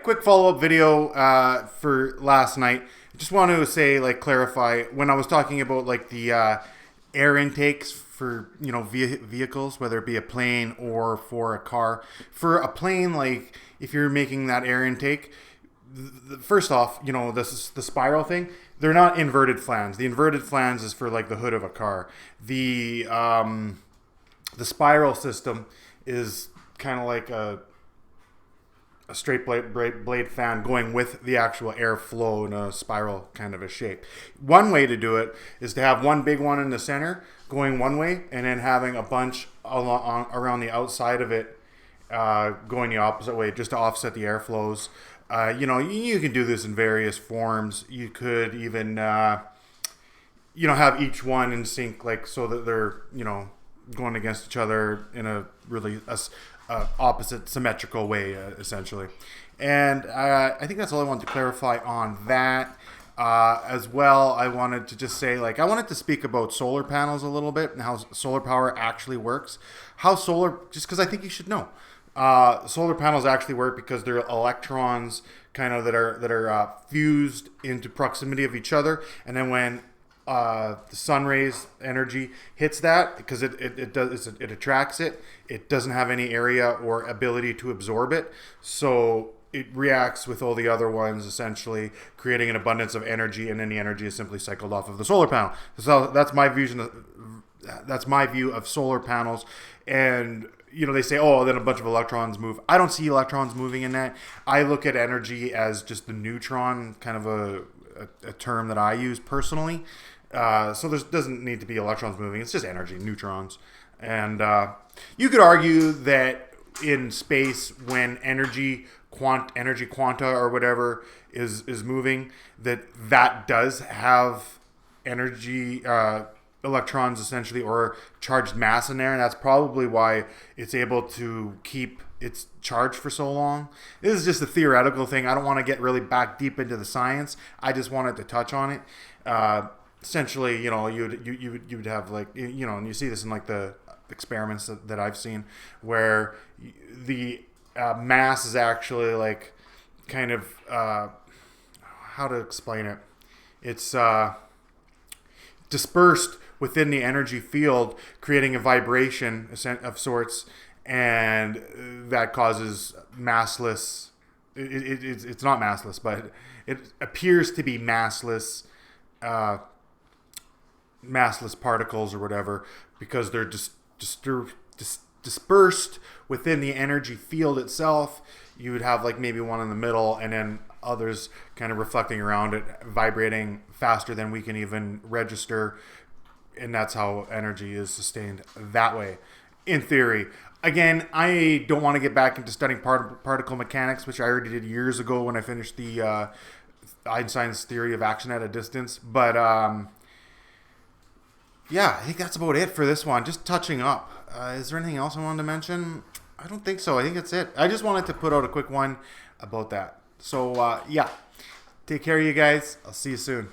quick follow-up video for last night. I just want to say, like, clarify when I was talking about like the air intakes for vehicles, whether it be a plane or for a car. For a plane, like if you're making that air intake, first off, this is the spiral thing. They're not inverted flange. The inverted flange is for like the hood of a car. The spiral system is kind of like a straight blade fan going with the actual airflow in a spiral kind of a shape. One way to do it is to have one big one in the center going one way, and then having a bunch around the outside of it going the opposite way, just to offset the airflows. You can do this in various forms. You could even have each one in sync, like so that they're going against each other in a really opposite symmetrical way, essentially. And I think that's all I wanted to clarify on that. As well, I wanted to just say, I wanted to speak about solar panels a little bit and how solar power actually works. Just because I think you should know. Solar panels actually work because they're electrons kind of that are fused into proximity of each other, and then when the sun rays energy hits that, because it attracts it, it doesn't have any area or ability to absorb it, so it reacts with all the other ones, essentially creating an abundance of energy, and then the energy is simply cycled off of the solar panel. So that's my view of solar panels. And they say, oh, then a bunch of electrons move. I don't see electrons moving in that. I look at energy as just the neutron, kind of a term that I use personally. So there doesn't need to be electrons moving. It's just energy, neutrons. And you could argue that in space, when energy quanta or whatever is moving, that does have energy, electrons essentially, or charged mass in there, and that's probably why it's able to keep its charge for so long. This is just a theoretical thing. I don't want to get really back deep into the science. I just wanted to touch on it. Essentially, you would have and you see this in like the experiments that I've seen, where the mass is actually like kind of how to explain it. It's dispersed within the energy field, creating a vibration of sorts, and that causes massless. It's not massless, but it appears to be massless. Massless particles or whatever, because they're just dispersed within the energy field itself. You would have like maybe one in the middle, and then others kind of reflecting around it, vibrating faster than we can even register, and that's how energy is sustained that way, in theory. Again, I don't want to get back into studying particle mechanics, which I already did years ago when I finished the Einstein's theory of action at a distance, but yeah, I think that's about it for this one. Just touching up. Is there anything else I wanted to mention? I don't think so. I think that's it. I just wanted to put out a quick one about that. So, yeah. Take care, you guys. I'll see you soon.